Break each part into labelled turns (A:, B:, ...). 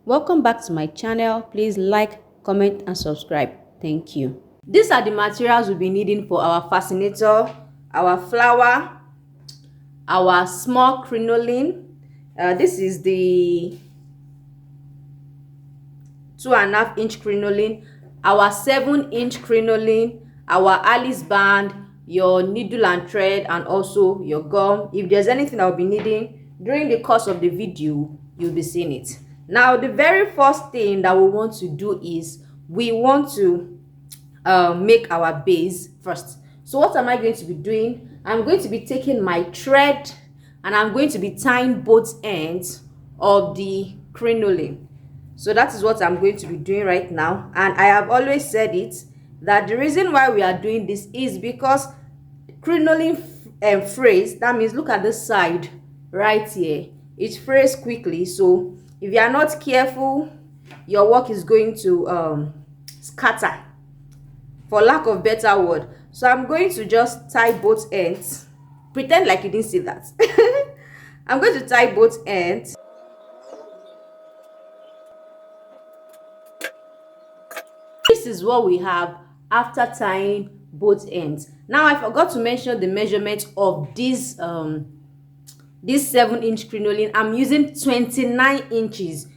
A: Welcome back to my channel. Please like, comment and subscribe. Thank you. These are the materials we'll be needing for our fascinator, our flower, our small crinoline. This is the 2.5-inch crinoline, our 7-inch crinoline, our Alice band, your needle and thread, and also your gum. If there's anything I'll be needing during the course of the video, you'll be seeing it. Now, the very first thing that we want to do is we want to make our base first. So what am I going to be doing? I'm going to be taking my thread and I'm going to be tying both ends of the crinoline. So that is what I'm going to be doing right now, and I have always said it that the reason why we are doing this is because crinoline frays, that means look at this side right here, it frays quickly. So if you are not careful, your work is going to scatter, for lack of better word. So I'm going to just tie both ends, pretend like you didn't see that. I'm going to tie both ends. This is what we have after tying both ends. Now, I forgot to mention the measurement of this 7-inch crinoline. I'm using 29 inches.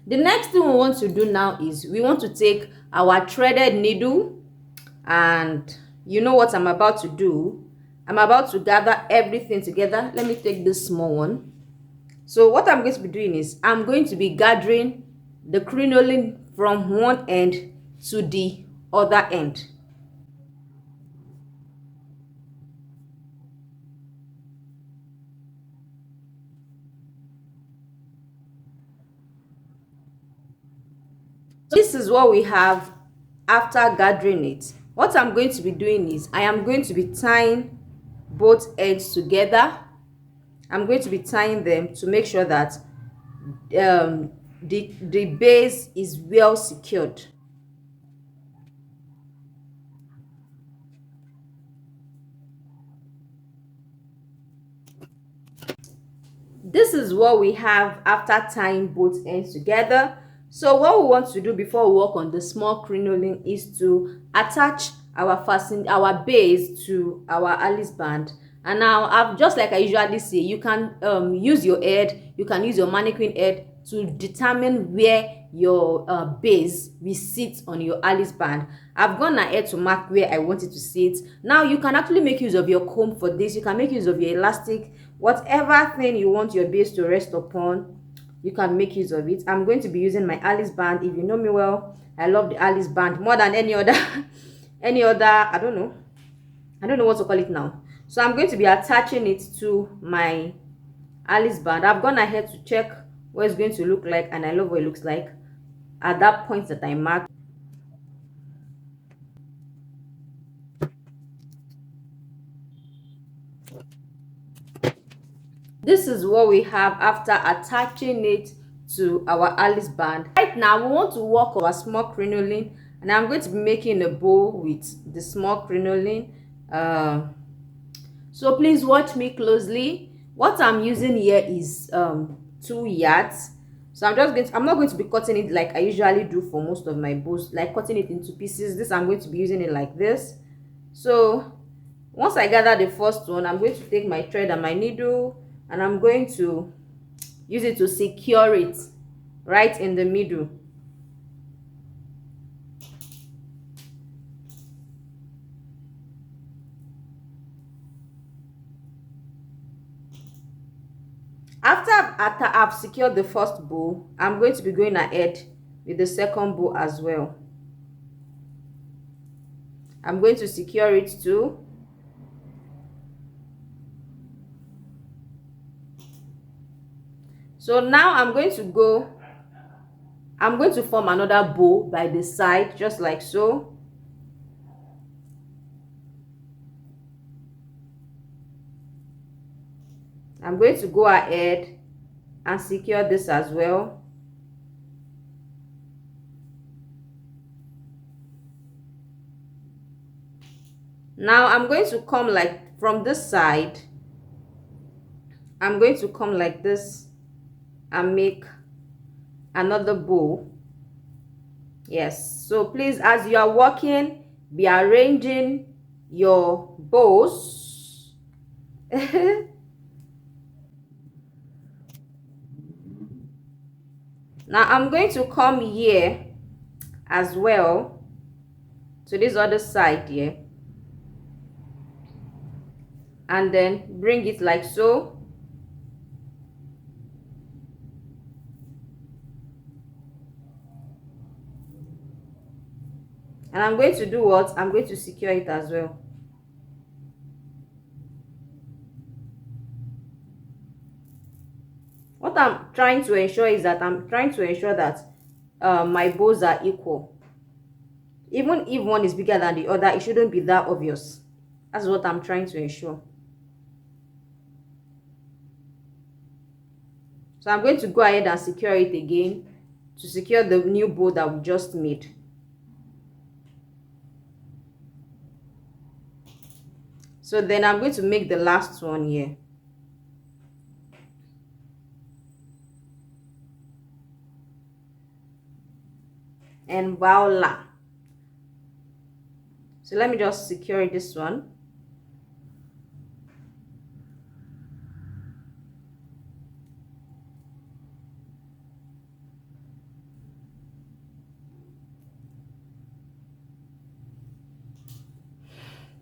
A: The next thing we want to do now is we want to take our threaded needle, and you know what I'm about to do. I'm about to gather everything together. Let me take this small one. So what I'm going to be doing is I'm going to be gathering the crinoline from one end to the other end. So this is what we have after gathering it. What I'm going to be doing is I am going to be tying both ends together. I'm going to be tying them to make sure that the base is well secured. This is what we have after tying both ends together. So what we want to do before we work on the small crinoline is to attach our base to our Alice band. And now, I've just like I usually say, you can use your head, you can use your mannequin head to determine where your base will sit on your Alice band. I've gone ahead to mark where I want it to sit. Now you can actually make use of your comb for this. You can make use of your elastic, whatever thing you want your base to rest upon, you can make use of it. I'm going to be using my Alice band. If you know me well, I love the Alice band more than any other I don't know what to call it now. So I'm going to be attaching it to my Alice band. I've gone ahead to check what it's going to look like, and I love what it looks like at that point that I marked. This is what we have after attaching it to our Alice band. Right now, we want to work on our small crinoline, and I'm going to be making a bow with the small crinoline. So please watch me closely. What I'm using here is 2 yards. So I'm not going to be cutting it like I usually do for most of my bows, like cutting it into pieces. This, I'm going to be using it like this. So once I gather the first one, I'm going to take my thread and my needle, and I'm going to use it to secure it right in the middle. After I've secured the first bow, I'm going to be going ahead with the second bow as well. I'm going to secure it too. So now I'm going to form another bow by the side, just like so. I'm going to go ahead and secure this as well. Now I'm going to come like from this side. I'm going to come like this and make another bow. Yes, so please, as you are working, be arranging your bows. Now I'm going to come here as well to this other side here, and then bring it like so. And I'm going to do what? I'm going to secure it as well. What I'm trying to ensure is that my bows are equal. Even if one is bigger than the other, it shouldn't be that obvious. That's what I'm trying to ensure. So I'm going to go ahead and secure it again to secure the new bow that we just made. So then I'm going to make the last one here. And voila. So let me just secure this one.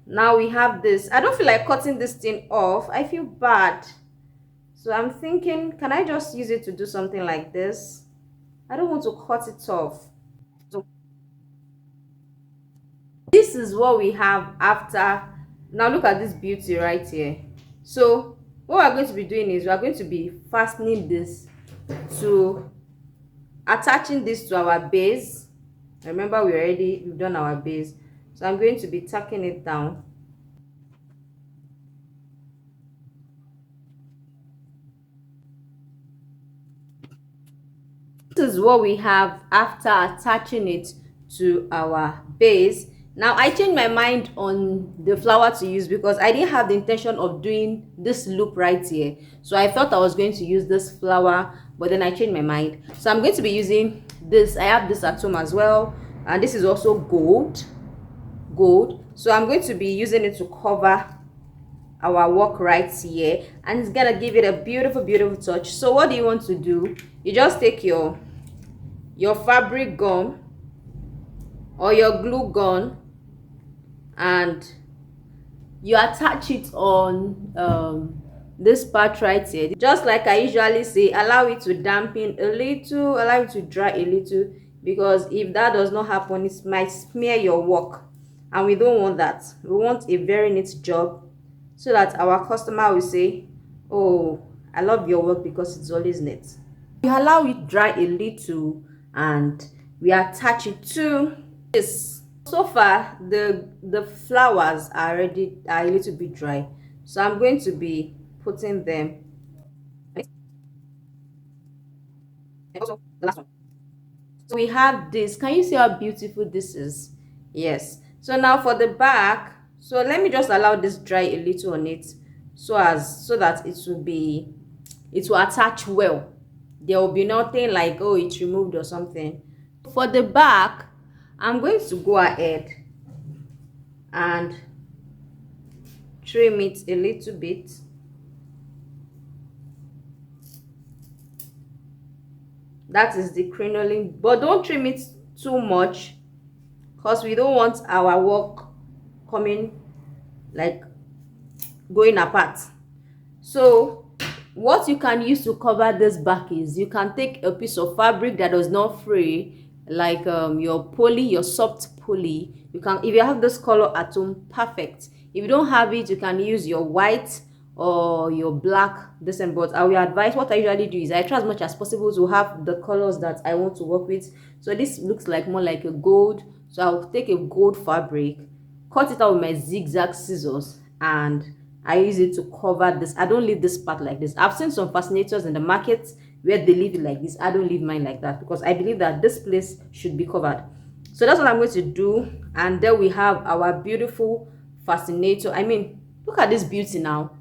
A: Now we have this. I don't feel like cutting this thing off. I feel bad. So I'm thinking, can I just use it to do something like this? I don't want to cut it off. So this is what we have after. Now look at this beauty right here. So what we're going to be doing is we're going to be fastening this to attaching this to our base. Remember, we've done our base. So I'm going to be tucking it down. This is what we have after attaching it to our base. Now I changed my mind on the flower to use because I didn't have the intention of doing this loop right here. So I thought I was going to use this flower, but then I changed my mind. So I'm going to be using this. I have this at home as well, and this is also gold. So I'm going to be using it to cover our work right here, and it's gonna give it a beautiful touch. So what do you want to do? You just take your fabric gum or your glue gun and you attach it on this part right here. Just like I usually say, allow it to dampen a little, allow it to dry a little, because if that does not happen, it might smear your work, and we don't want that. We want a very neat job so that our customer will say, oh, I love your work because it's always neat. We allow it dry a little and we attach it to this. So far the flowers are a little bit dry, so I'm going to be putting them. Also the last one. So we have this. Can you see how beautiful this is? Yes. So now for the back, so let me just allow this dry a little on it so that it will attach well. There will be nothing like, oh, it's removed or something. For the back, I'm going to go ahead and trim it a little bit. That is the crinoline, but don't trim it too much because we don't want our work coming like going apart. So what you can use to cover this back is you can take a piece of fabric that does not fray, like your poly, your soft poly. You can, if you have this color at home, perfect. If you don't have it, you can use your white or your black this and but I will advise, what I usually do is I try as much as possible to have the colors that I want to work with. So this looks like more like a gold, so I'll take a gold fabric, cut it out with my zigzag scissors, and I use it to cover this. I don't leave this part like this. I've seen some fascinators in the market where they leave it like this. I don't leave mine like that because I believe that this place should be covered. So that's what I'm going to do. And then we have our beautiful fascinator. I mean, look at this beauty now.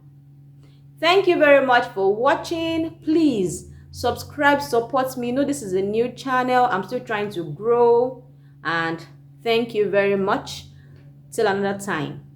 A: Thank you very much for watching. Please subscribe, support me. You know, this is a new channel. I'm still trying to grow, and thank you very much. Till another time.